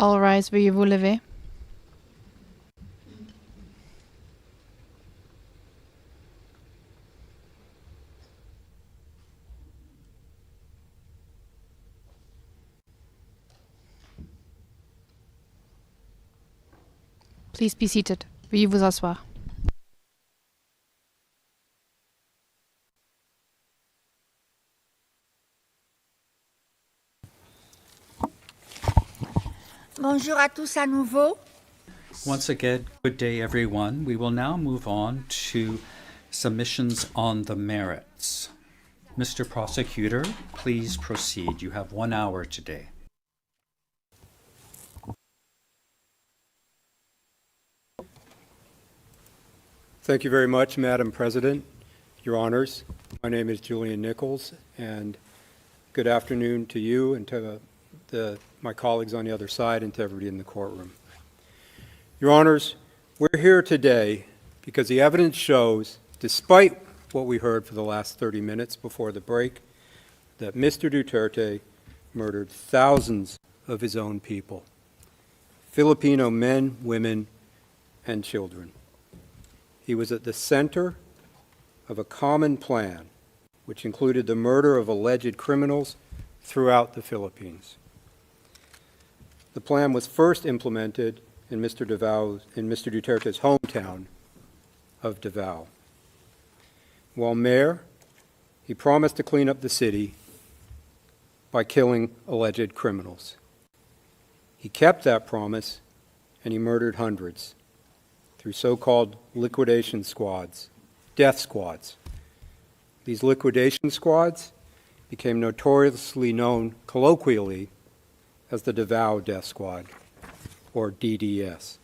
All rise, veuillez vous lever. Please be seated. Veuillez vous asseoir. Bonjour à tous à nouveau. Once again, good day, everyone. We will now move on to submissions on the merits. Mr. Prosecutor, please proceed. You have 1 hour today. Thank you very much, Madam President, Your Honors. My name is Julian Nichols, and good afternoon to you and to my colleagues on the other side and to everybody in the courtroom. Your Honors, we're here today because the evidence shows, despite what we heard for the last 30 minutes before the break, that Mr. Duterte murdered thousands of his own people, Filipino men, women, and children. He was at the center of a common plan, which included the murder of alleged criminals throughout the Philippines. The plan was first implemented in Mr. Duterte's hometown of Davao. While mayor, he promised to clean up the city by killing alleged criminals. He kept that promise, and he murdered hundreds through so-called liquidation squads, death squads. These liquidation squads became notoriously known colloquially as the Davao Death Squad, or DDS.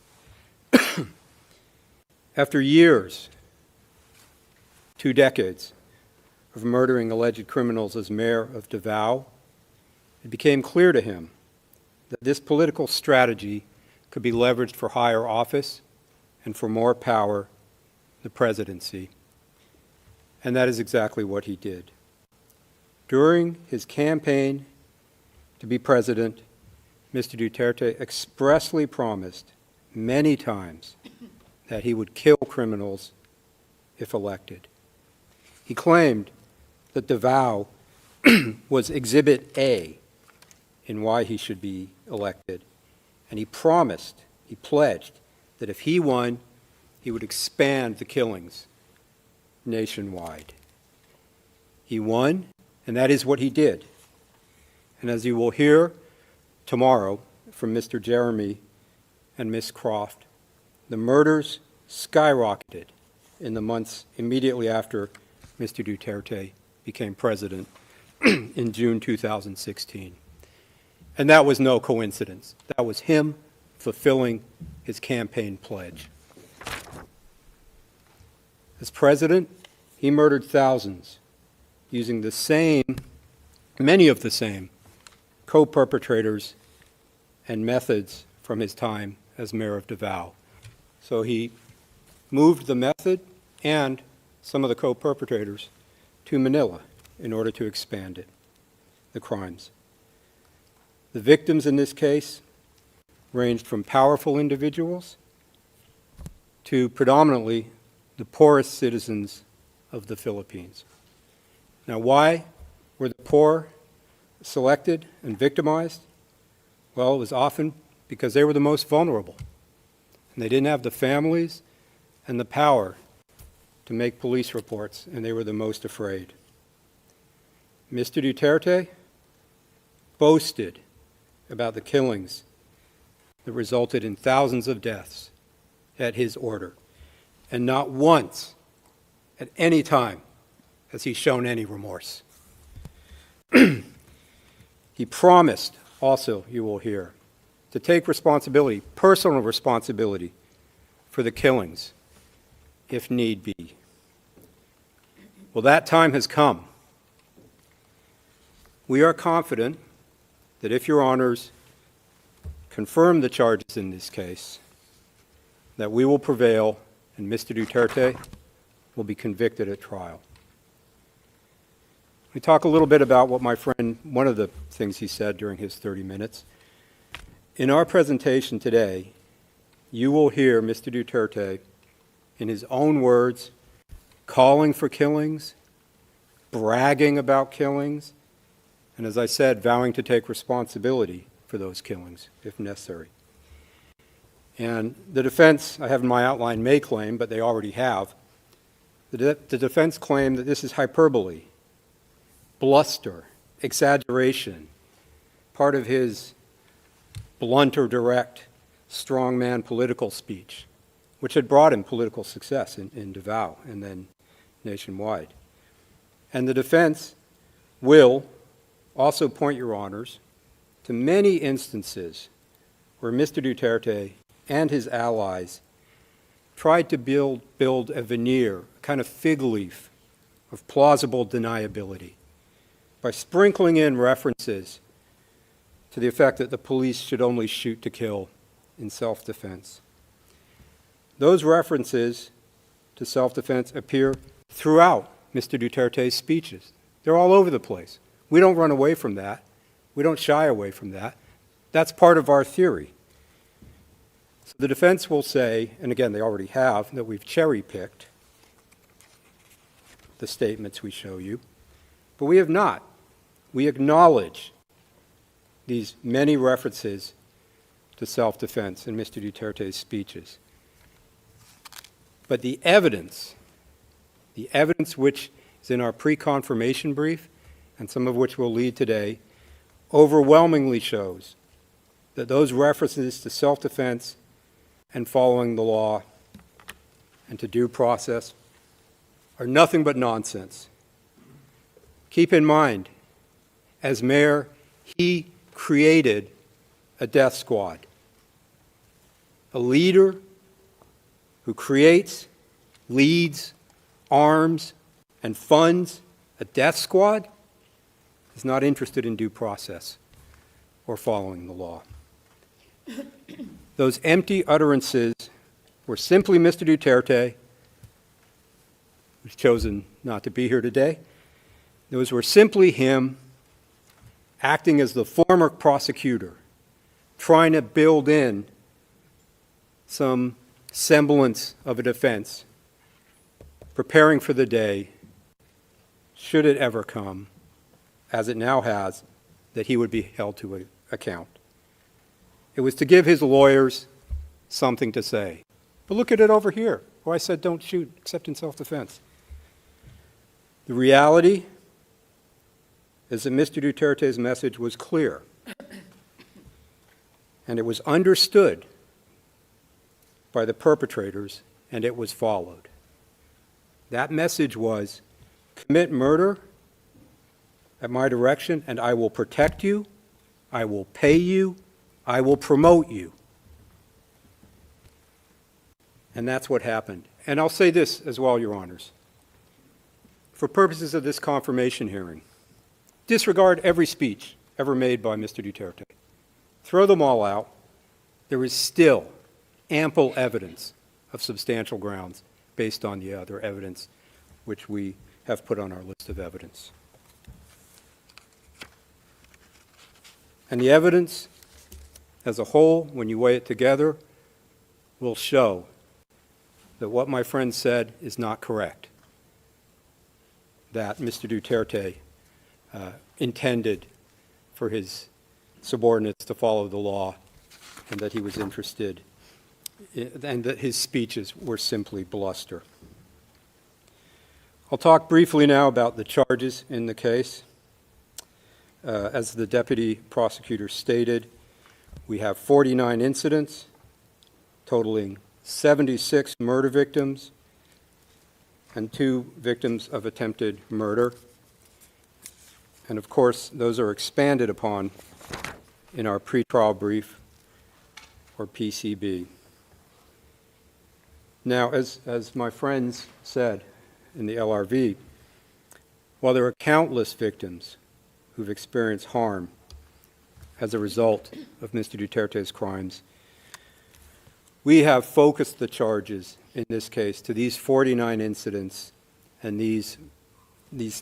After years, 2 decades, of murdering alleged criminals as mayor of Davao, it became clear to him that this political strategy could be leveraged for higher office and for more power, the presidency. And that is exactly what he did. During his campaign to be president, Mr. Duterte expressly promised many times that he would kill criminals if elected. He claimed that Davao was Exhibit A in why he should be elected, and he pledged that if he won, he would expand the killings nationwide. He won, and that is what he did. And as you will hear tomorrow from Mr. Jeremy and Ms. Croft, the murders skyrocketed in the months immediately after Mr. Duterte became president in June 2016. And that was no coincidence. That was him fulfilling his campaign pledge. As president, he murdered thousands using many of the same co-perpetrators and methods from his time as mayor of Davao. So he moved the method and some of the co-perpetrators to Manila in order to expand the crimes. The victims in this case ranged from powerful individuals to predominantly the poorest citizens of the Philippines. Now, why were the poor selected and victimized? Well, it was often because they were the most vulnerable, and they didn't have the families and the power to make police reports, and they were the most afraid. Mr. Duterte boasted about the killings that resulted in thousands of deaths at his order, and not once at any time has he shown any remorse. He promised also, you will hear, to take responsibility, personal responsibility, for the killings, if need be. Well, that time has come. We are confident that if your honors confirm the charges in this case, that we will prevail and Mr. Duterte will be convicted at trial. We talk a little bit about what my friend, one of the things he said during his 30 minutes. In our presentation today, you will hear Mr. Duterte, in his own words, calling for killings, bragging about killings, and as I said, vowing to take responsibility for those killings if necessary. And the defense, I have in my outline, may claim, but they already have, the defense claim that this is hyperbole, bluster, exaggeration, part of his blunt or direct strongman political speech, which had brought him political success in Davao and then nationwide. And the defense will also point, Your Honors, to many instances where Mr. Duterte and his allies tried to build a veneer, a kind of fig leaf of plausible deniability by sprinkling in references to the effect that the police should only shoot to kill in self-defense. Those references to self-defense appear throughout Mr. Duterte's speeches. They're all over the place. We don't run away from that. We don't shy away from that. That's part of our theory. So the defense will say, and again they already have, that we've cherry-picked the statements we show you, but we have not. We acknowledge these many references to self-defense in Mr. Duterte's speeches. But the evidence which is in our pre-confirmation brief, and some of which will lead today, overwhelmingly shows that those references to self-defense and following the law and to due process are nothing but nonsense. Keep in mind, as mayor, he created a death squad. A leader who creates, leads, arms, and funds a death squad is not interested in due process or following the law. Those empty utterances were simply Mr. Duterte, who's chosen not to be here today. Those were simply him acting as the former prosecutor, trying to build in some semblance of a defense, preparing for the day, should it ever come, as it now has, that he would be held to account. It was to give his lawyers something to say. But look at it over here, where I said don't shoot except in self-defense. The reality is that Mr. Duterte's message was clear, and it was understood by the perpetrators, and it was followed. That message was, commit murder at my direction, and I will protect you, I will pay you, I will promote you. And that's what happened. And I'll say this as well, Your Honors. For purposes of this confirmation hearing, disregard every speech ever made by Mr. Duterte. Throw them all out. There is still ample evidence of substantial grounds based on the other evidence which we have put on our list of evidence. And the evidence as a whole, when you weigh it together, will show that what my friend said is not correct, that Mr. Duterte intended for his subordinates to follow the law, and that he was interested and that his speeches were simply bluster. I'll talk briefly now about the charges in the case. As the deputy prosecutor stated, we have 49 incidents totaling 76 murder victims and 2 victims of attempted murder. And of course, those are expanded upon in our pretrial brief, or PCB. Now, as my friends said in the LRV, while there are countless victims who've experienced harm as a result of Mr. Duterte's crimes, we have focused the charges in this case to these 49 incidents and these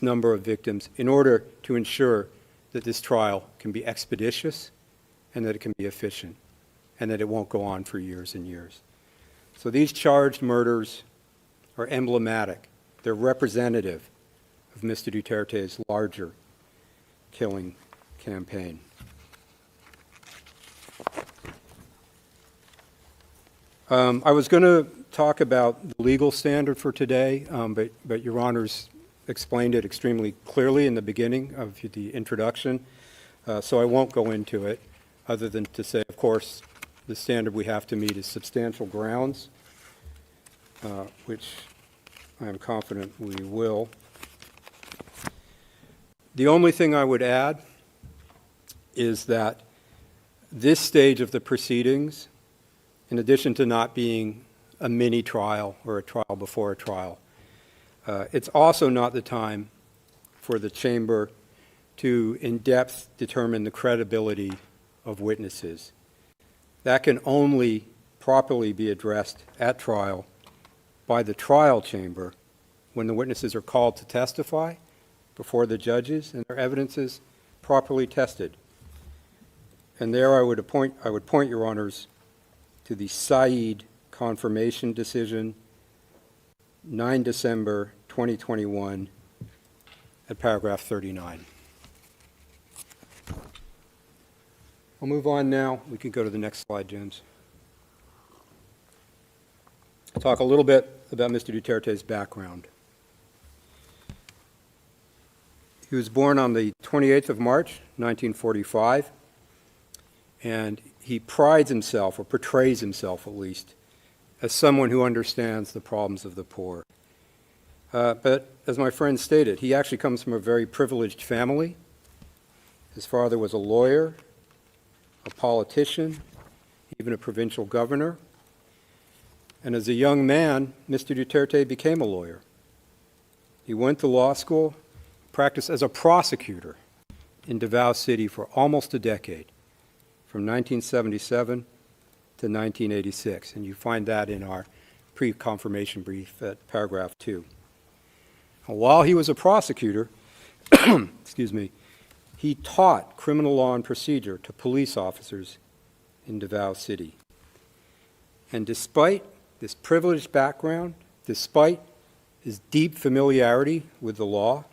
number of victims in order to ensure that this trial can be expeditious and that it can be efficient. and that it won't go on for years and years. So these charged murders are emblematic. They're representative of Mr. Duterte's larger killing campaign. I was going to talk about the legal standard for today, but Your Honors explained it extremely clearly in the beginning of the introduction, so I won't go into it, other than to say, of course, the standard we have to meet is substantial grounds, which I am confident we will. The only thing I would add is that this stage of the proceedings, in addition to not being a mini trial or a trial before a trial, it's also not the time for the chamber to in-depth determine the credibility of witnesses. That can only properly be addressed at trial by the trial chamber when the witnesses are called to testify before the judges and their evidence is properly tested. And there I would point, Your Honors, to the Said confirmation decision, 9 December 2021, at paragraph 39. I'll move on now. We can go to the next slide, James. I'll talk a little bit about Mr. Duterte's background. He was born on the 28th of March, 1945, and he prides himself, or portrays himself at least, as someone who understands the problems of the poor. But as my friend stated, he actually comes from a very privileged family. His father was a lawyer, a politician, even a provincial governor. And as a young man, Mr. Duterte became a lawyer. He went to law school, practiced as a prosecutor in Davao City for almost a decade, from 1977 to 1986. And you find that in our pre-confirmation brief at paragraph 2. While he was a prosecutor, excuse me, he taught criminal law and procedure to police officers in Davao City. And despite this privileged background, despite his deep familiarity with the law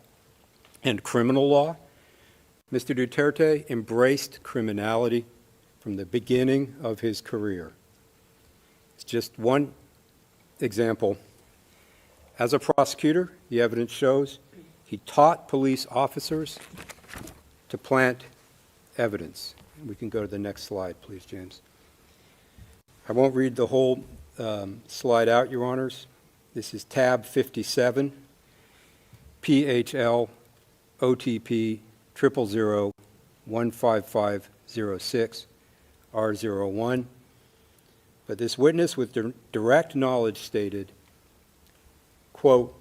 and criminal law, Mr. Duterte embraced criminality from the beginning of his career. It's just one example. As a prosecutor, the evidence shows he taught police officers to plant evidence. We can go to the next slide, please, James. I won't read the whole slide out, Your Honors. This is tab 57, PHL OTP 000-15506 R01. But this witness with direct knowledge stated, quote,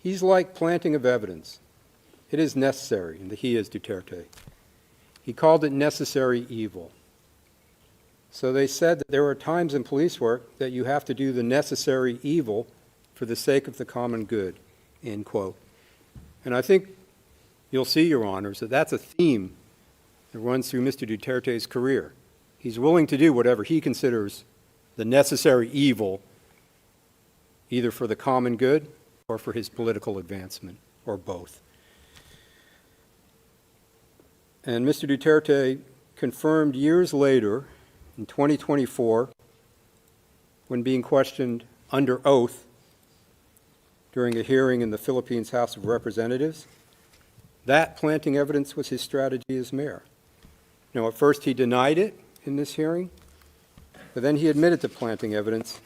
"He's like planting of evidence. It is necessary," and the he is Duterte. He called it necessary evil. So they said that there are times in police work that you have to do the necessary evil for the sake of the common good, end quote. And I think you'll see, Your Honors, that that's a theme that runs through Mr. Duterte's career. He's willing to do whatever he considers the necessary evil, either for the common good or for his political advancement, or both. And Mr. Duterte confirmed years later, in 2024, when being questioned under oath during a hearing in the Philippines House of Representatives, that planting evidence was his strategy as mayor. Now, at first he denied it in this hearing, but then he admitted to planting evidence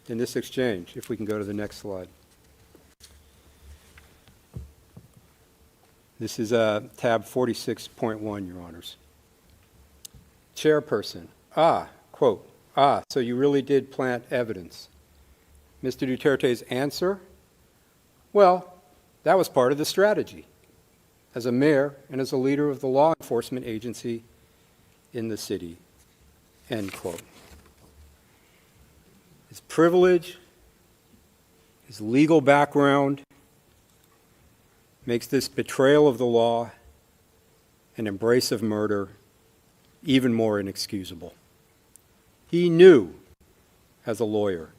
in this exchange. If we can go to the next slide. This is tab 46.1, Your Honors. Chairperson, quote, so you really did plant evidence. Mr. Duterte's answer, well, that was part of the strategy as a mayor and as a leader of the law enforcement agency in the city, end quote. His privilege, his legal background makes this betrayal of the law and embrace of murder even more inexcusable. He knew, as a lawyer,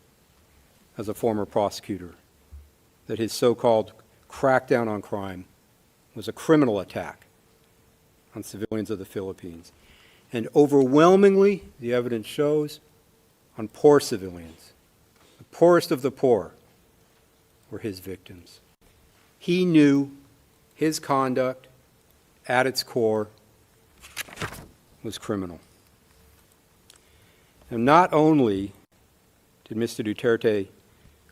as a former prosecutor, that his so-called crackdown on crime was a criminal attack on civilians of the Philippines. And overwhelmingly, the evidence shows, on poor civilians. The poorest of the poor were his victims. He knew his conduct, at its core, was criminal. And not only did Mr. Duterte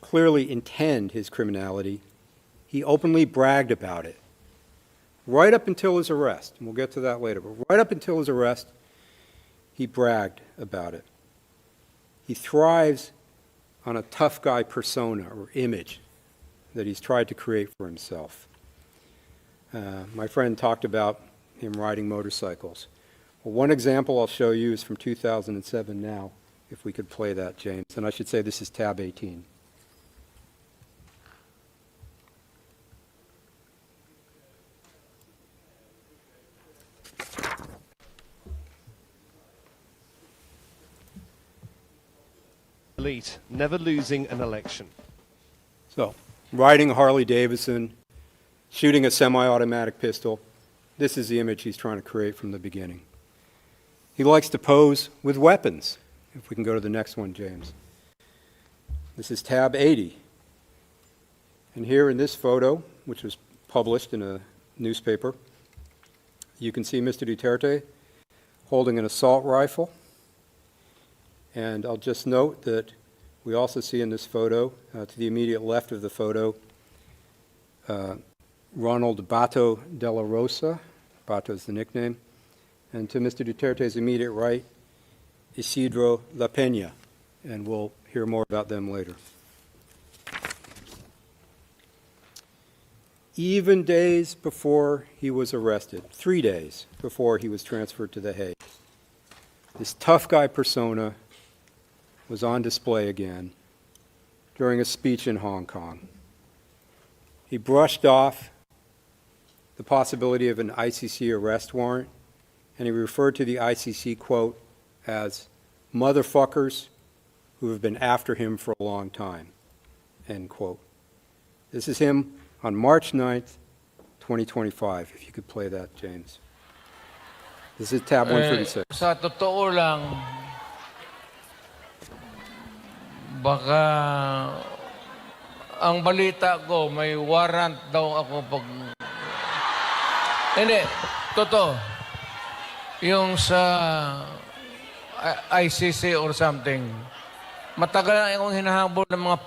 clearly intend his criminality, he openly bragged about it. Right up until his arrest, and we'll get to that later, but right up until his arrest, he bragged about it. He thrives on a tough guy persona or image that he's tried to create for himself. My friend talked about him riding motorcycles. Well, one example I'll show you is from 2007 now, if we could play that, James. And I should say this is tab 18. Elite, never losing an election. So, riding a Harley Davidson, shooting a semi-automatic pistol, this is the image he's trying to create from the beginning. He likes to pose with weapons. If we can go to the next one, James. This is tab 80. And here in this photo, which was published in a newspaper, you can see Mr. Duterte holding an assault rifle. And I'll just note that we also see in this photo, to the immediate left of the photo, Ronald Bato de la Rosa. Bato is the nickname. And to Mr. Duterte's immediate right, Isidro La Peña. And we'll hear more about them later. Even days before he was arrested, 3 days before he was transferred to The Hague, this tough guy persona was on display again during a speech in Hong Kong. He brushed off the possibility of an ICC arrest warrant, and he referred to the ICC, quote, as motherfuckers who have been after him for a long time, end quote. This is him on March 9th, 2025, if you could play that, James. This is tab 136. Sa totoo lang, baka ang balita ko may warrant daw ako pag... Hindi, totoo. Yung sa ICC or something, matagal na akong hinahabol ng mga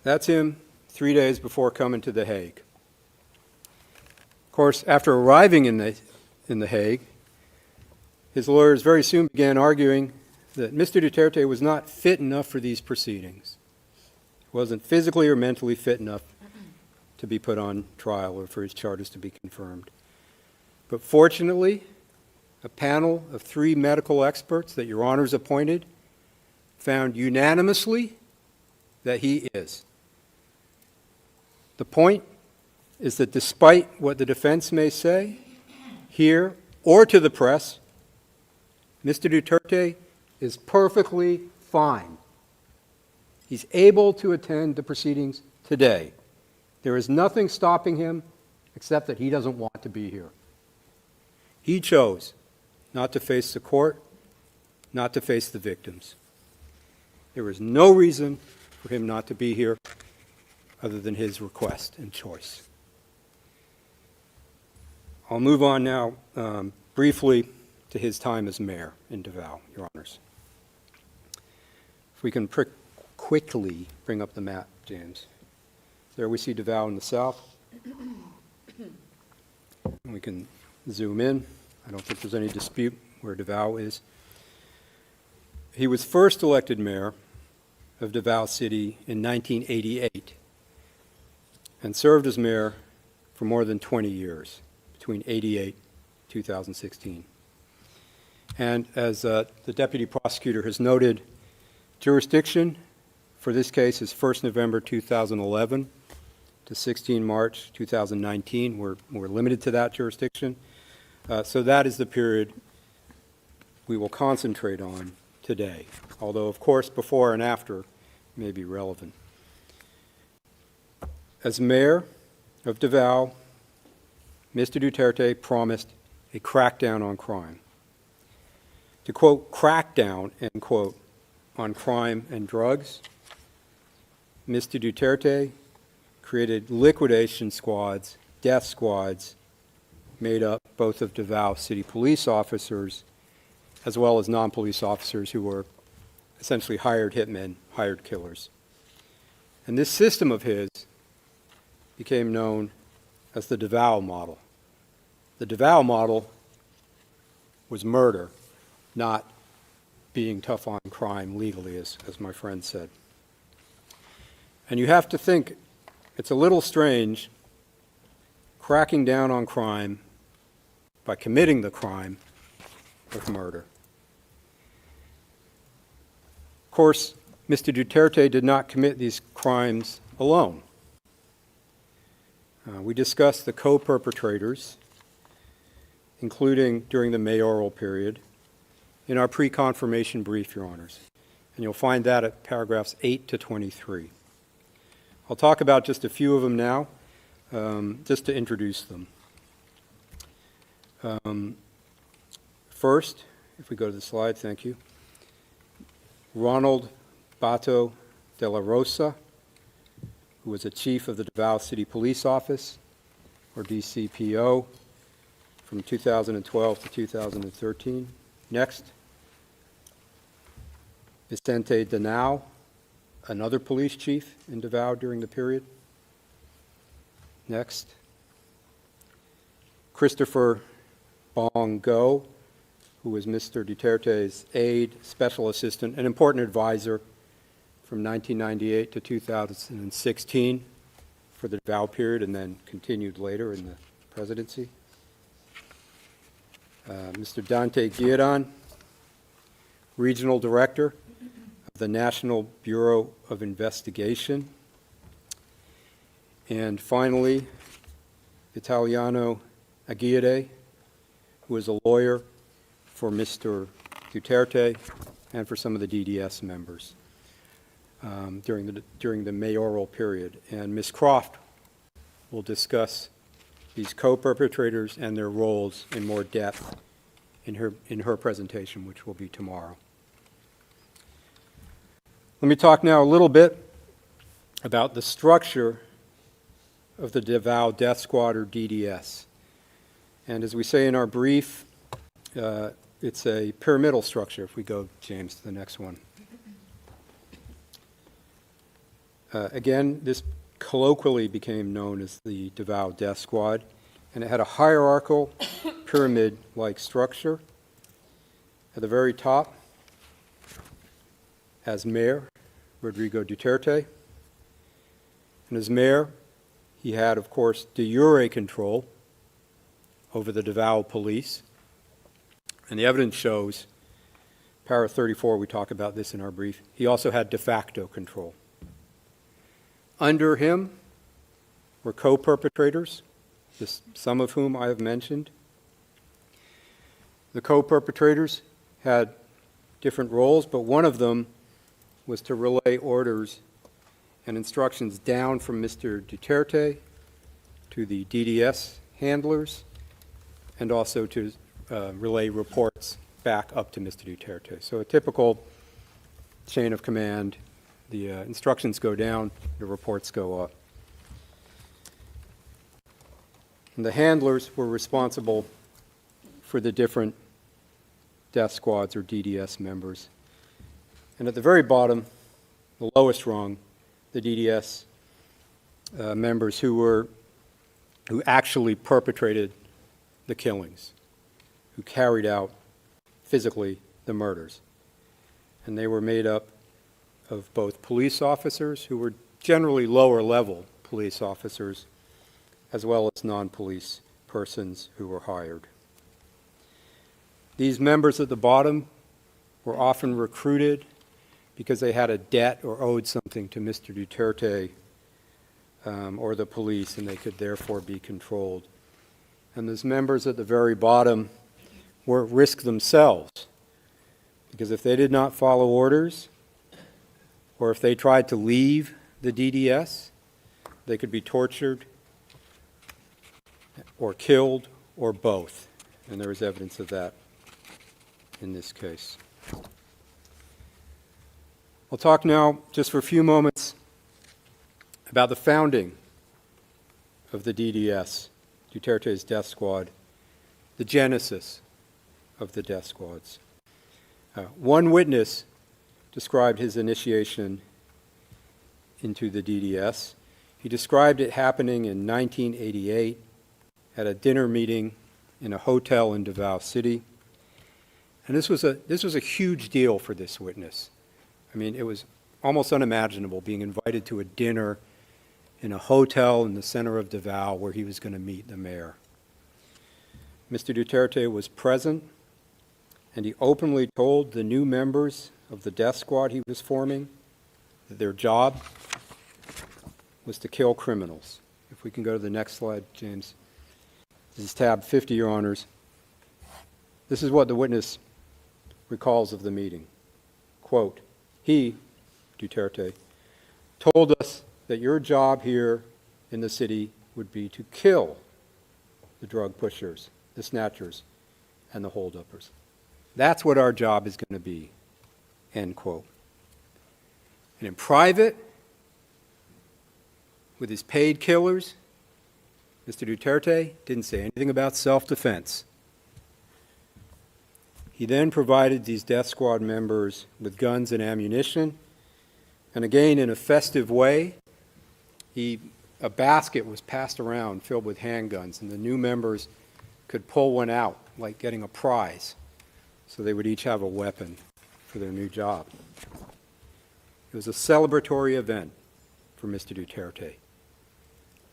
That's him 3 days before coming to The Hague. Of course, after arriving in the Hague, his lawyers very soon began arguing that Mr. Duterte was not fit enough for these proceedings. He wasn't physically or mentally fit enough to be put on trial or for his charges to be confirmed. But fortunately, a panel of 3 medical experts that Your Honors appointed found unanimously that he is. The point is that despite what the defense may say, here or to the press, Mr. Duterte is perfectly fine. He's able to attend the proceedings today. There is nothing stopping him except that he doesn't want to be here. He chose not to face the court, not to face the victims. There is no reason for him not to be here other than his request and choice. I'll move on now briefly to his time as mayor in Davao, Your Honors. If we can quickly bring up the map, James. There we see Davao in the south. And we can zoom in. I don't think there's any dispute where Davao is. He was first elected mayor of Davao City in 1988 and served as mayor for more than 20 years, between 88 and 2016. And as the deputy prosecutor has noted, jurisdiction for this case is 1st November 2011, to 16 March 2019. We're limited to that jurisdiction. So that is the period we will concentrate on today, although, of course, before and after may be relevant. As mayor of Davao, Mr. Duterte promised a crackdown on crime. To quote, crackdown, end quote, on crime and drugs, Mr. Duterte created liquidation squads, death squads, made up both of Davao City police officers as well as non-police officers who were essentially hired hitmen, hired killers. And this system of his became known as the Davao model. The Davao model was murder, not being tough on crime legally, as my friend said. And you have to think, it's a little strange cracking down on crime by committing the crime of murder. Of course, Mr. Duterte did not commit these crimes alone. We discussed the co-perpetrators, including during the mayoral period, in our pre-confirmation brief, Your Honors. And you'll find that at paragraphs 8 to 23. I'll talk about just a few of them now, just to introduce them. First, if we go to the slide, thank you. Ronald Bato de la Rosa, who was a chief of the Davao City Police Office, or DCPO, from 2012 to 2013. Next, Vicente Danao, another police chief in Davao during the period. Next, Christopher Bong Go, who was Mr. Duterte's aide, special assistant, an important advisor from 1998 to 2016 for the Davao period and then continued later in the presidency. Mr. Dante Guiran, regional director of the National Bureau of Investigation. And finally, Vitaliano Aguirre, who was a lawyer for Mr. Duterte and for some of the DDS members during the mayoral period. And Ms. Croft will discuss these co-perpetrators and their roles in more depth in her presentation, which will be tomorrow. Let me talk now a little bit about the structure of the Davao Death Squad, or DDS. And as we say in our brief, it's a pyramidal structure. If we go, James, to the next one. Again, this colloquially became known as the Davao Death Squad, and it had a hierarchical pyramid-like structure. At the very top, as mayor, Rodrigo Duterte. And as mayor, he had, of course, de jure control over the Davao police. And the evidence shows, para 34, we talk about this in our brief, he also had de facto control. Under him were co-perpetrators, some of whom I have mentioned. The co-perpetrators had different roles, but one of them was to relay orders and instructions down from Mr. Duterte to the DDS handlers, and also to relay reports back up to Mr. Duterte. So a typical chain of command. The instructions go down, the reports go up. And the handlers were responsible for the different death squads, or DDS members. And at the very bottom, the lowest rung, the DDS members who actually perpetrated the killings, who carried out physically the murders. And they were made up of both police officers, who were generally lower level police officers, as well as non-police persons who were hired. These members at the bottom were often recruited because they had a debt or owed something to Mr. Duterte or the police, and they could therefore be controlled. And those members at the very bottom were at risk themselves, because if they did not follow orders, or if they tried to leave the DDS, they could be tortured or killed or both. And there is evidence of that in this case. I'll talk now just for a few moments about the founding of the DDS, Duterte's death squad, the genesis of the death squads. One witness described his initiation into the DDS. He described it happening in 1988 at a dinner meeting in a hotel in Davao City. And this was a huge deal for this witness. I mean, it was almost unimaginable being invited to a dinner in a hotel in the center of Davao where he was going to meet the mayor. Mr. Duterte was present, and he openly told the new members of the death squad he was forming that their job was to kill criminals. If we can go to the next slide, James. This is tab 50, Your Honors. This is what the witness recalls of the meeting. Quote, he, Duterte, told us that your job here in the city would be to kill the drug pushers, the snatchers, and the holduppers. That's what our job is going to be, end quote. And in private, with his paid killers, Mr. Duterte didn't say anything about self-defense. He then provided these death squad members with guns and ammunition, and again, in a festive way, a basket was passed around filled with handguns, and the new members could pull one out, like getting a prize, so they would each have a weapon for their new job. It was a celebratory event for Mr. Duterte.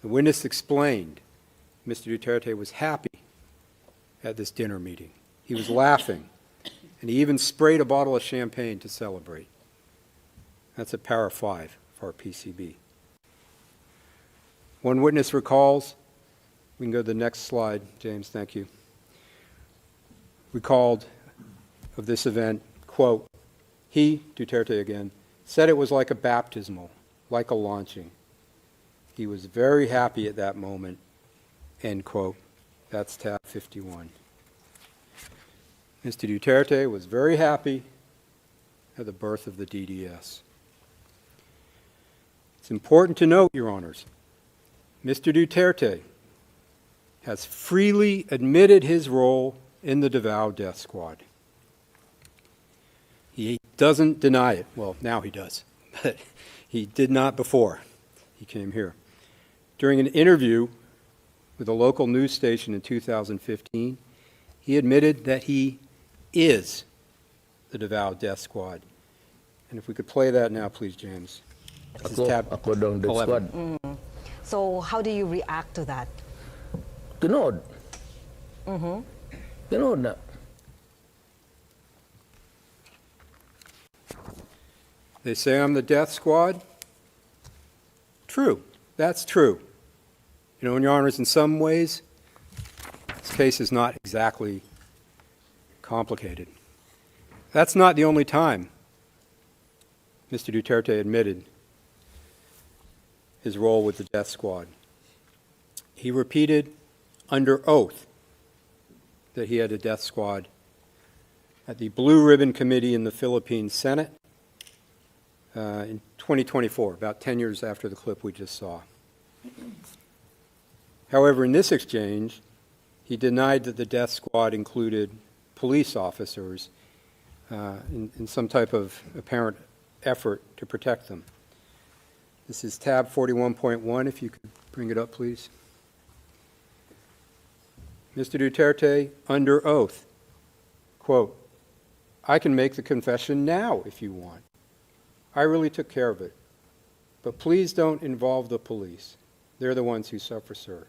The witness explained Mr. Duterte was happy at this dinner meeting. He was laughing, and he even sprayed a bottle of champagne to celebrate. That's at para 5 for our PCB. One witness recalls, we can go to the next slide, James, thank you, recalled of this event, quote, he, Duterte again, said it was like a baptismal, like a launching. He was very happy at that moment, end quote. That's tab 51. Mr. Duterte was very happy at the birth of the DDS. It's important to note, Your Honors, Mr. Duterte has freely admitted his role in the Davao Death Squad. He doesn't deny it. Well, now he does, but he did not before he came here. During an interview with a local news station in 2015, he admitted that he is the Davao Death Squad. And if we could play that now, please, James. This is tab Ako dong death 11. squad. So how do you react to that? Tinood. Tinood na. They say I'm the death squad. True. That's true. You know, Your Honors, in some ways, this case is not exactly complicated. That's not the only time Mr. Duterte admitted his role with the death squad. He repeated under oath that he had a death squad at the Blue Ribbon Committee in the Philippine Senate in 2024, about 10 years after the clip we just saw. However, in this exchange, he denied that the death squad included police officers in some type of apparent effort to protect them. This is tab 41.1, if you could bring it up, please. Mr. Duterte, under oath, quote, I can make the confession now if you want. I really took care of it. But please don't involve the police. They're the ones who suffer, sir.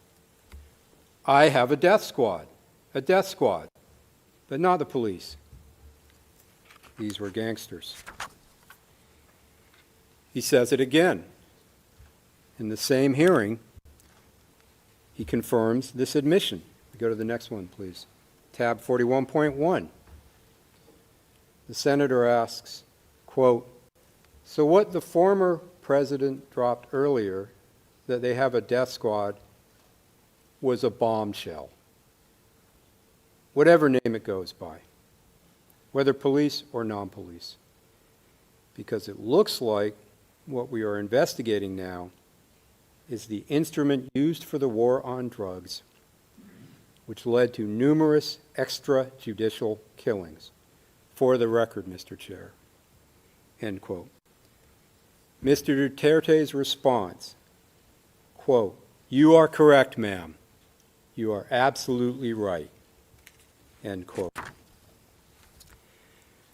I have a death squad, but not the police. These were gangsters. He says it again. In the same hearing, he confirms this admission. Go to the next one, please. Tab 41.1. The senator asks, quote, "So what the former president dropped earlier, that they have a death squad, was a bombshell. Whatever name it goes by, whether police or non-police. Because it looks like what we are investigating now is the instrument used for the war on drugs, which led to numerous extrajudicial killings. For the record, Mr. Chair." End quote. Mr. Duterte's response, quote, "You are correct, ma'am. You are absolutely right." End quote.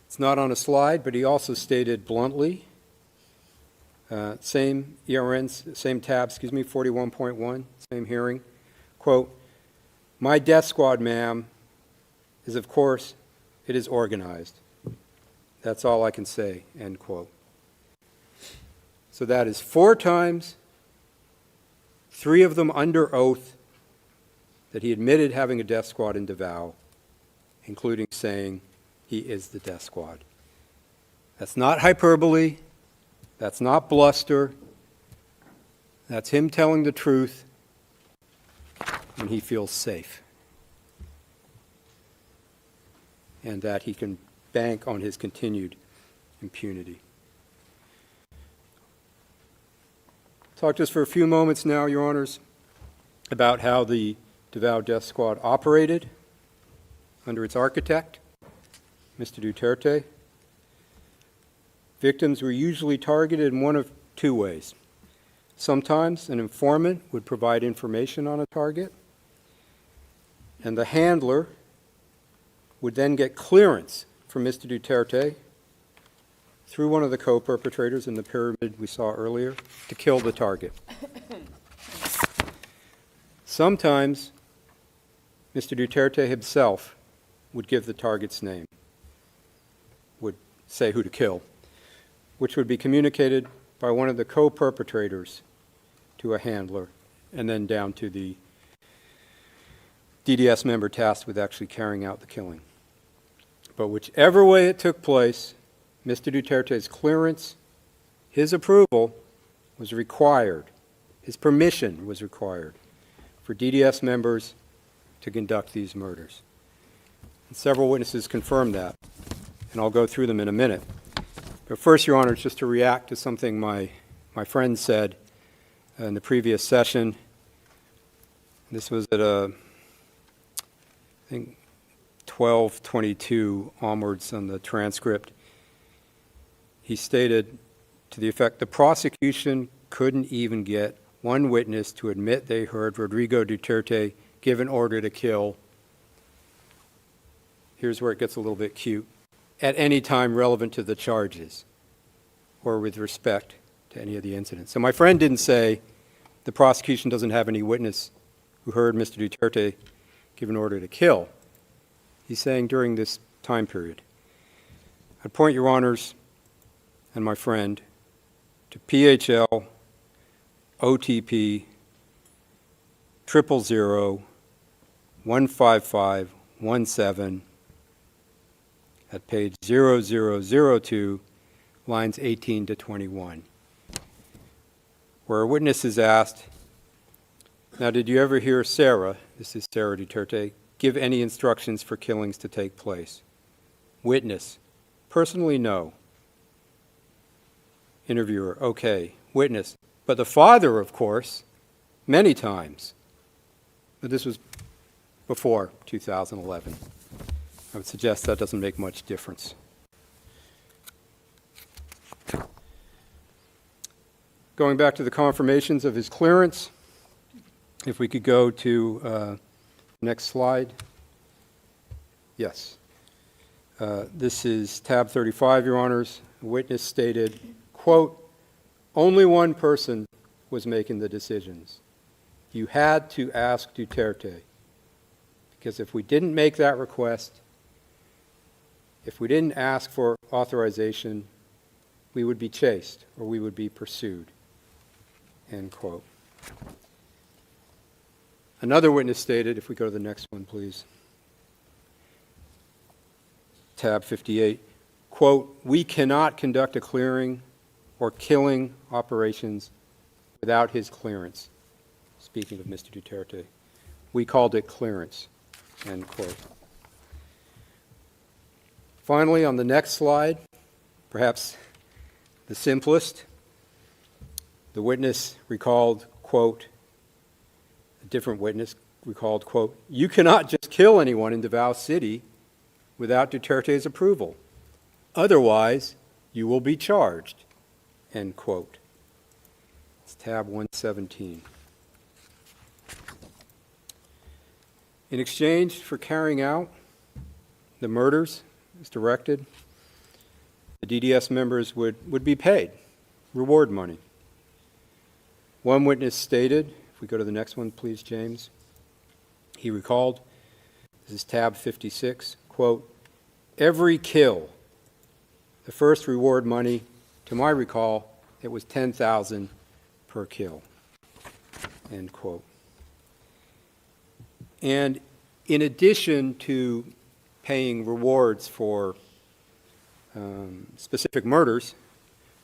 It's not on a slide, but he also stated bluntly, same tab, 41.1, same hearing, quote, "My death squad, ma'am, is, of course, it is organized. That's all I can say," end quote. So that is 4 times, 3 of them under oath, that he admitted having a death squad in Davao, including saying he is the death squad. That's not hyperbole. That's not bluster. That's him telling the truth when he feels safe, and that he can bank on his continued impunity. Talk just for a few moments now, Your Honors, about how the Davao Death Squad operated under its architect, Mr. Duterte. Victims were usually targeted in one of 2 ways. Sometimes an informant would provide information on a target, and the handler would then get clearance from Mr. Duterte through one of the co-perpetrators in the pyramid we saw earlier to kill the target. Sometimes Mr. Duterte himself would give the target's name, would say who to kill, which would be communicated by one of the co-perpetrators to a handler, and then down to the DDS member tasked with actually carrying out the killing. But whichever way it took place, Mr. Duterte's clearance, his approval was required, his permission was required for DDS members to conduct these murders. And several witnesses confirmed that, and I'll go through them in a minute. But first, Your Honor, just to react to something my friend said in the previous session. This was at I think 12:22 onwards on the transcript. He stated to the effect, the prosecution couldn't even get one witness to admit they heard Rodrigo Duterte give an order to kill. Here's where it gets a little bit cute. At any time relevant to the charges or with respect to any of the incidents. So my friend didn't say the prosecution doesn't have any witness who heard Mr. Duterte give an order to kill. He's saying during this time period. I'd point Your Honors and my friend to PHL OTP 000 15517 at page 0002, lines 18 to 21, where a witness is asked, "Now, did you ever hear Sarah," this is Sarah Duterte, "give any instructions for killings to take place?" Witness, "Personally, no." Interviewer, "Okay." Witness, "But the father, of course, many times." But this was before 2011. I would suggest that doesn't make much difference. Going back to the confirmations of his clearance, if we could go to next slide. Yes. This is tab 35, Your Honors. A witness stated, quote, "Only one person was making the decisions. You had to ask Duterte, because if we didn't make that request, if we didn't ask for authorization, we would be chased or we would be pursued." end quote. Another witness stated, if we go to the next one, please, tab 58, quote, "We cannot conduct a clearing or killing operations without his clearance." Speaking of Mr. Duterte, we called it clearance, end quote. Finally, on the next slide, perhaps the simplest, the witness recalled, quote, a different witness recalled, quote, "You cannot just kill anyone in Davao City without Duterte's approval. Otherwise, you will be charged," end quote. It's tab 117. In exchange for carrying out the murders as directed, the DDS members would be paid reward money. One witness stated, if we go to the next one, please, James, he recalled, this is tab 56, quote, "Every kill, the first reward money, to my recall, it was $10,000 per kill," end quote. And in addition to paying rewards for specific murders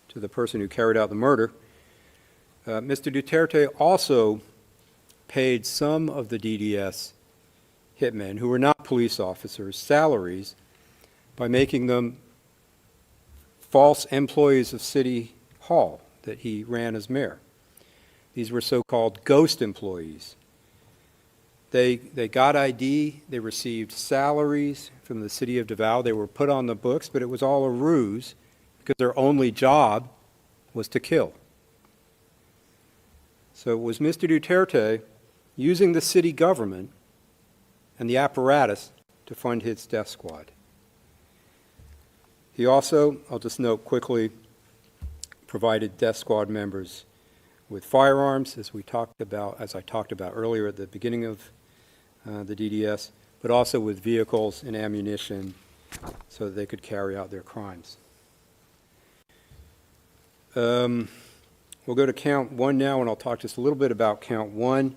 to the person who carried out the murder, Mr. Duterte also paid some of the DDS hitmen who were not police officers salaries by making them false employees of City Hall that he ran as mayor. These were so-called ghost employees. They got ID, they received salaries from the city of Davao, they were put on the books, but it was all a ruse because their only job was to kill. So it was Mr. Duterte using the city government and the apparatus to fund his death squad. He also, I'll just note quickly, provided death squad members with firearms, as I talked about earlier at the beginning of the DDS, but also with vehicles and ammunition so that they could carry out their crimes. We'll go to count one now, and I'll talk just a little bit about count one.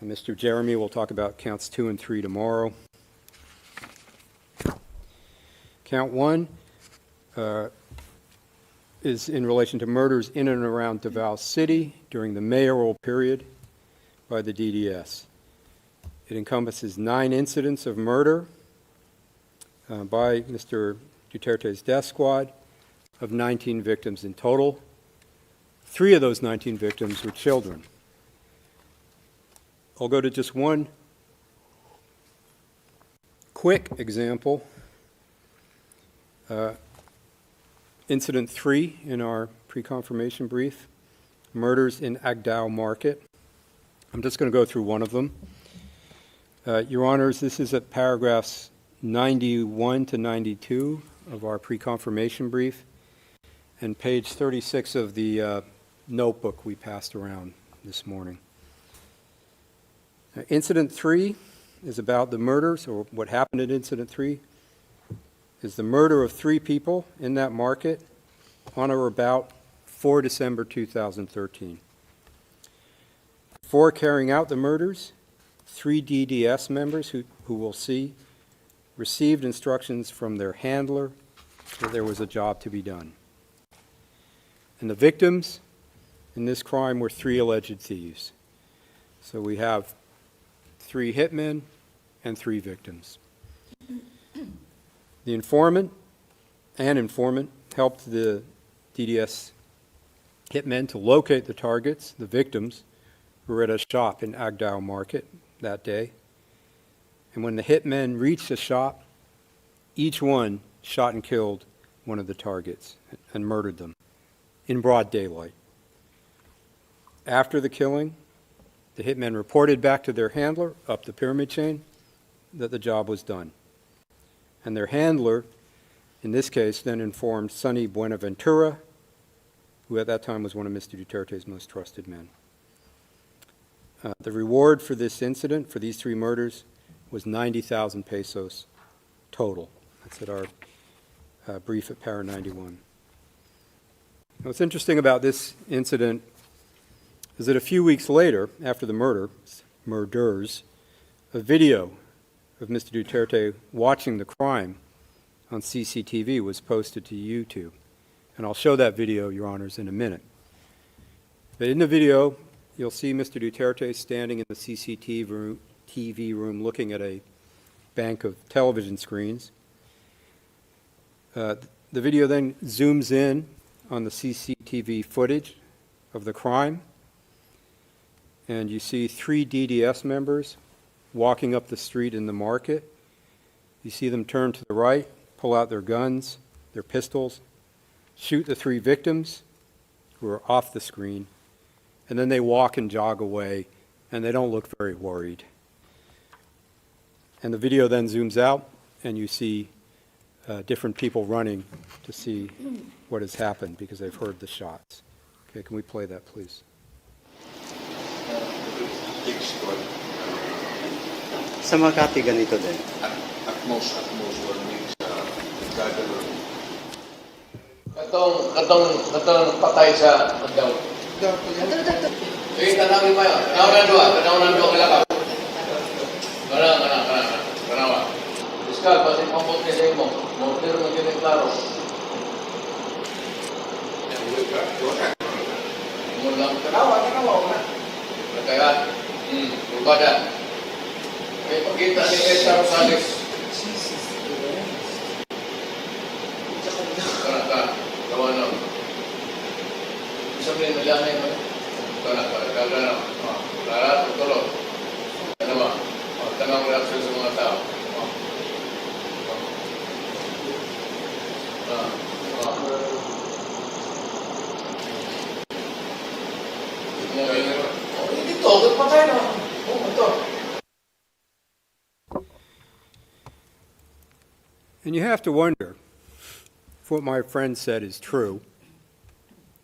And Mr. Jeremy will talk about counts 2 and 3 tomorrow. Count one is in relation to murders in and around Davao City during the mayoral period by the DDS. It encompasses 9 incidents of murder by Mr. Duterte's death squad of 19 victims in total. 3 of those 19 victims were children. I'll go to just one quick example. Incident 3 in our pre-confirmation brief, murders in Agdao Market. I'm just going to go through one of them. Your Honors, this is at paragraphs 91 to 92 of our pre-confirmation brief and page 36 of the notebook we passed around this morning. Incident 3 is about the murders, or what happened in Incident 3 is the murder of 3 people in that market on or about 4 December 2013. Before carrying out the murders, 3 DDS members who we'll see received instructions from their handler that there was a job to be done. And the victims in this crime were 3 alleged thieves. So we have 3 hitmen and 3 victims. The informant helped the DDS hitmen to locate the targets, the victims, who were at a shop in Agdao Market that day. And when the hitmen reached the shop, each one shot and killed one of the targets and murdered them in broad daylight. After the killing, the hitmen reported back to their handler up the pyramid chain that the job was done. And their handler, in this case, then informed Sonny Buenaventura, who at that time was one of Mr. Duterte's most trusted men. The reward for this incident, for these 3 murders, was 90,000 pesos total. That's at our brief at para 91. Now, what's interesting about this incident is that a few weeks later, after the murders, a video of Mr. Duterte watching the crime on CCTV was posted to YouTube. And I'll show that video, Your Honors, in a minute. But in the video, you'll see Mr. Duterte standing in the CCTV room looking at a bank of television screens. The video then zooms in on the CCTV footage of the crime, and you see 3 DDS members walking up the street in the market. You see them turn to the right, pull out their guns, their pistols, shoot the 3 victims who are off the screen, and then they walk and jog away, and they don't look very worried. And the video then zooms out, and you see different people running to see what has happened because they've heard the shots. Okay, can we play that, please? Sa Makati, ganito din. At most warnings gagawin. Katong patay sa Agdaw. Eh, tanawin mo yun. Tanawin ng dua kalakaw. Kanawa. Fiskal, pati pamot niya sa imo. Morder mo din klaro. Mulang kanawa. Kaya, berbada. May pagkita ni Esa Rosales. Kawan sabihin nila na ito. Kagana. Lahat, tutulog. Ano ba? Tanong reaksyon sa mga tao. Dito, patay na. Ito. And you have to wonder if what my friend said is true,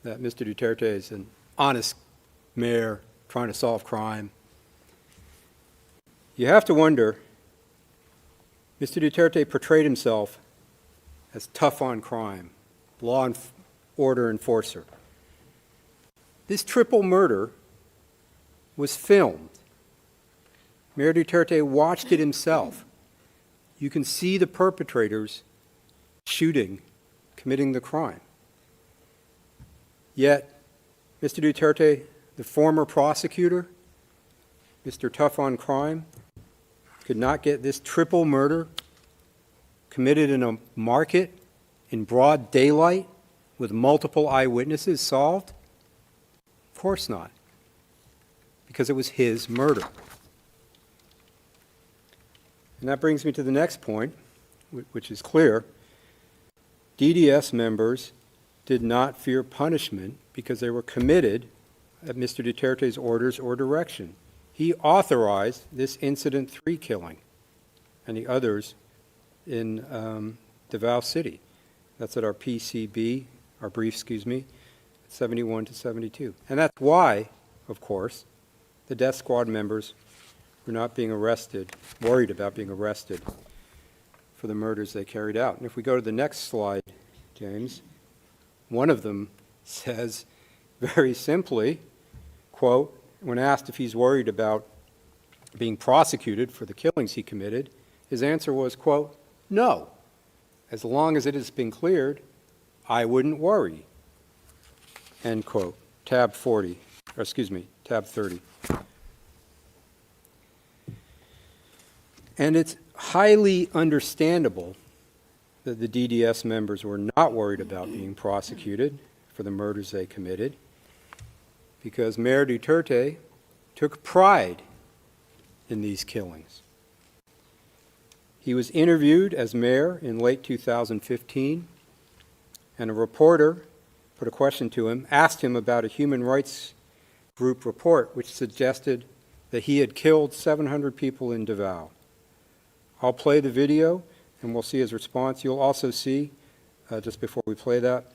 that Mr. Duterte is an honest mayor trying to solve crime. You have to wonder, Mr. Duterte portrayed himself as tough on crime, law and order enforcer. This triple murder was filmed. Mayor Duterte watched it himself. You can see the perpetrators shooting, committing the crime. Yet, Mr. Duterte, the former prosecutor, Mr. Tough on Crime, could not get this triple murder committed in a market in broad daylight with multiple eyewitnesses solved? Of course not, because it was his murder. And that brings me to the next point, which is clear. DDS members did not fear punishment because they were committed at Mr. Duterte's orders or direction. He authorized this Incident 3 killing and the others in Davao City. That's at our PCB, our brief, 71 to 72. And that's why, of course, the death squad members were not being arrested, worried about being arrested for the murders they carried out. And if we go to the next slide, James, one of them says very simply, quote, when asked if he's worried about being prosecuted for the killings he committed, his answer was, quote, no. As long as it has been cleared, I wouldn't worry, end quote. Tab 30. And it's highly understandable that the DDS members were not worried about being prosecuted for the murders they committed, because Mayor Duterte took pride in these killings. He was interviewed as mayor in late 2015, and a reporter put a question to him, asked him about a human rights group report which suggested that he had killed 700 people in Davao. I'll play the video, and we'll see his response. You'll also see, just before we play that,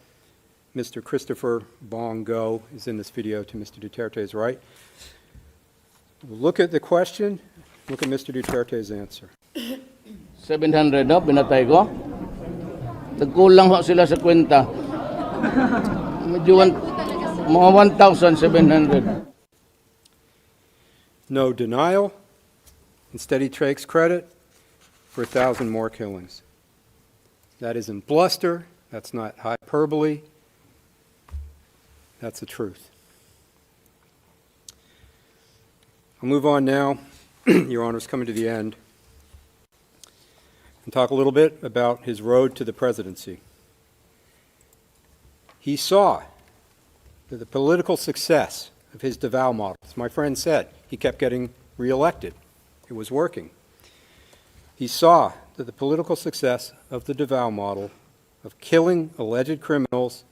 Mr. Christopher Bongo is in this video to Mr. Duterte's right. Look at the question. Look at Mr. Duterte's answer. 700 daw, pinatay ko. Nagkulang ho sila sa kwenta. Medyo mga 1,700. no denial. Instead, he takes credit for 1,000 more killings. That isn't bluster. That's not hyperbole. That's the truth. I'll move on now, Your Honors, coming to the end, and talk a little bit about his road to the presidency. He saw that the political success of his Davao model, as my friend said, he kept getting reelected. It was working. He saw that the political success of the Davao model of killing alleged criminals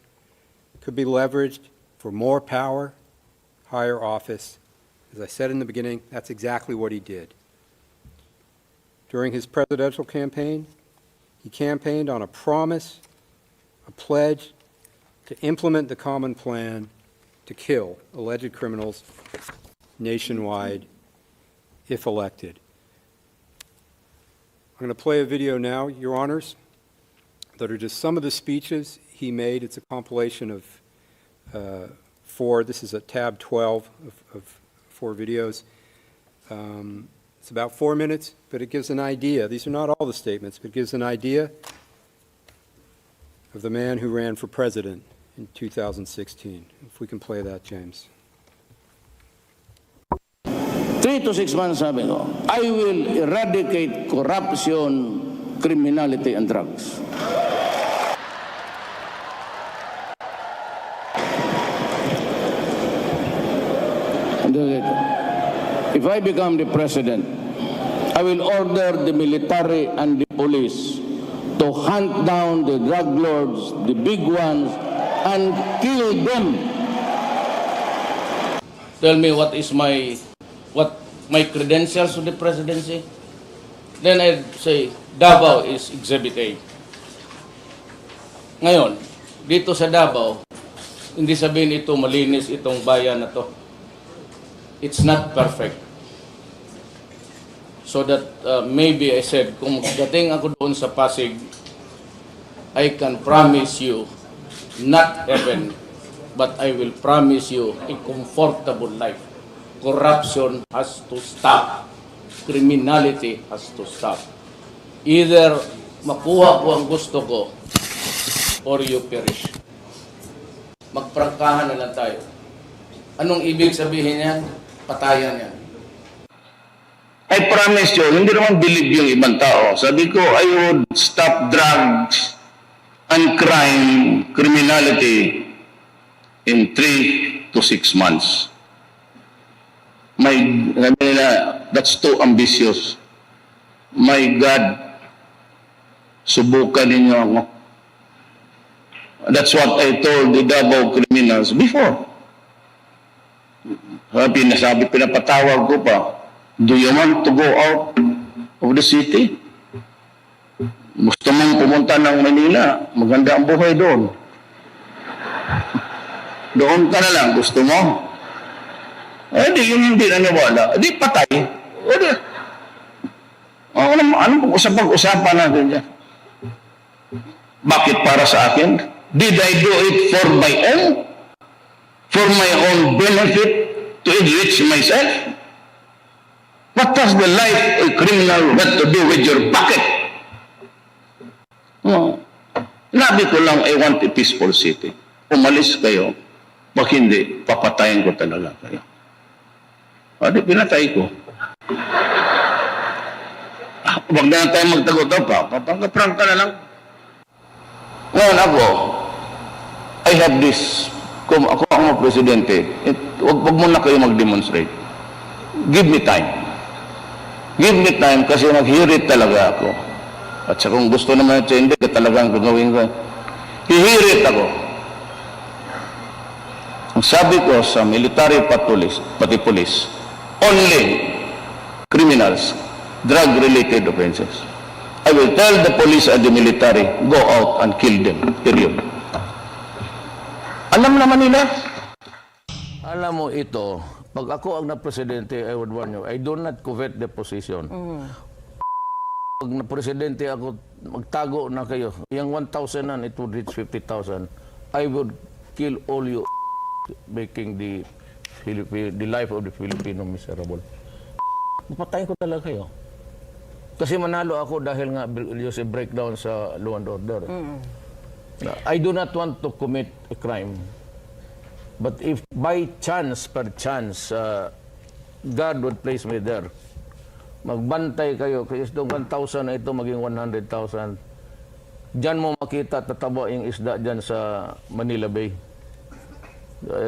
could be leveraged for more power, higher office. As I said in the beginning, that's exactly what he did. During his presidential campaign, he campaigned on a promise, a pledge to implement the common plan to kill alleged criminals nationwide if elected. I'm going to play a video now, Your Honors, that are just some of the speeches he made. It's a compilation of four. This is a tab 12 of 4 videos. It's about 4 minutes, but it gives an idea. These are not all the statements, but it gives an idea of the man who ran for president in 2016. If we can play that, James. 3 to 6 months, sabi ko, I will eradicate corruption, criminality, and drugs. If I become the president, I will order the military and the police to hunt down the drug lords, the big ones, and kill them. Tell me what my credentials to the presidency? Then I'd say, Davao is Exhibit A. Ngayon, dito sa Davao, hindi sabihin ito malinis itong bayan na to. It's not perfect. So that maybe I said, kung dating ako doon sa Pasig, I can promise you, not heaven, but I will promise you a comfortable life. Corruption has to stop. Criminality has to stop. Either makuha ko ang gusto ko or you perish. Magprangkahan na lang tayo. Anong ibig sabihin yan? Patayan yan. I promise you, hindi naman believe yung ibang tao. Sabi ko, I would stop drugs and crime, criminality in 3 to 6 months. That's too ambitious. My God, subukan ninyo ako. That's what I told the Davao criminals before. Pinapatawag ko pa, do you want to go out of the city? Gusto mong pumunta ng Manila, maganda ang buhay doon. Doon ka na lang, gusto mo? Di yung hindi naniwala, di patay. Anong pag-usapan natin dyan? Bakit para sa akin? Did I do it for my own? For my own benefit? To enrich myself? What does the life of a criminal have to do with your pocket? Nabi ko lang, I want a peaceful city. Umalis kayo, pag hindi, papatayin ko talaga kayo. Di pinatay ko. Huwag na tayo magtagot pa. Papangkaprang ka na lang. Ngayon ako, I have this, kung ako ang presidente, huwag muna kayo mag-demonstrate. Give me time. Give me time kasi nag-hearit talaga ako. At sa kung gusto naman ito, hindi ka talagang gagawin ko. Hihirit ako. Ang sabi ko sa military pati police, only criminals, drug-related offenses. I will tell the police and the military, go out and kill them. Period. Alam naman nila. Alam mo ito, pag ako ang na-presidente, I would warn you, I do not covet the position. Pag na-presidente ako, magtago na kayo. Yung 1,000 and it would reach 50,000. I would kill all you making the life of the Filipino miserable. papatayin ko talaga kayo. Kasi manalo ako dahil nga yung si breakdown sa law and order. I do not want to commit a crime. But if by chance, per chance, God would place me there, magbantay kayo, kasi itong 1,000 na ito maging 100,000. Diyan mo makita tataba yung isda dyan sa Manila Bay.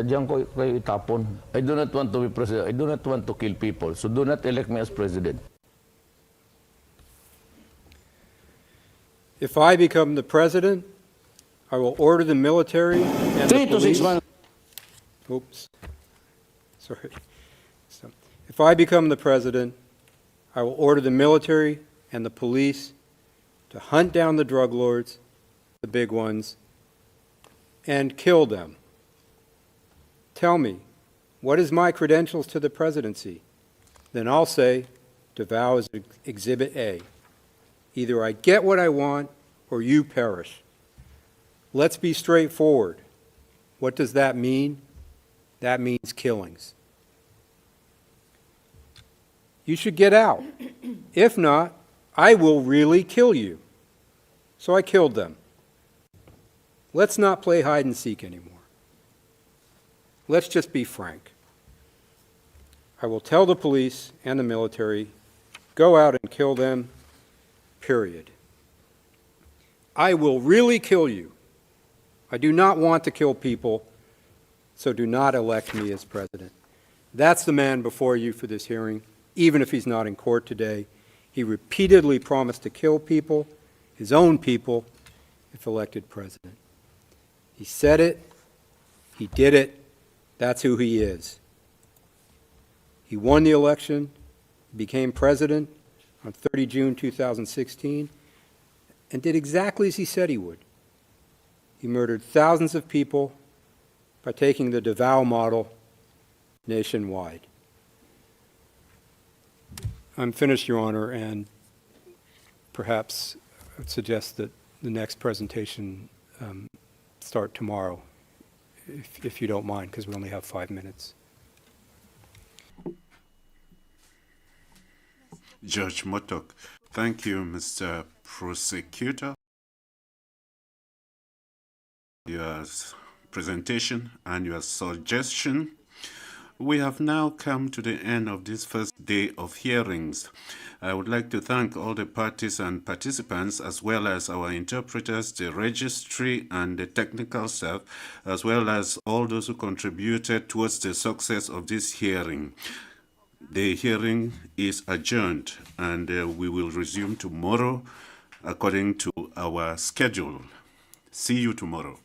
Diyan ko kayo itapon. I do not want to be president. I do not want to kill people. So do not elect me as president. If I become the president, I will order the military and 3 the to 6 police. months. Oops. Sorry. So, if I become the president, I will order the military and the police to hunt down the drug lords, the big ones, and kill them. Tell me, what is my credentials to the presidency? Then I'll say, Davao is Exhibit A. Either I get what I want or you perish. Let's be straightforward. What does that mean? That means killings. You should get out. If not, I will really kill you. So I killed them. Let's not play hide and seek anymore. Let's just be frank. I will tell the police and the military, go out and kill them, period. I will really kill you. I do not want to kill people, so do not elect me as president. That's the man before you for this hearing, even if he's not in court today. He repeatedly promised to kill people, his own people, if elected president. He said it, he did it, that's who he is. He won the election, became president on 30 June 2016, and did exactly as he said he would. He murdered thousands of people by taking the Davao model nationwide. I'm finished, Your Honor, and perhaps I'd suggest that the next presentation start tomorrow, if you don't mind, because we only have 5 minutes. Judge Motok. Thank you, Mr. Prosecutor, your presentation and your suggestion. We have now come to the end of this first day of hearings. I would like to thank all the parties and participants, as well as our interpreters, the registry, and the technical staff, as well as all those who contributed towards the success of this hearing. The hearing is adjourned, and we will resume tomorrow according to our schedule. See you tomorrow.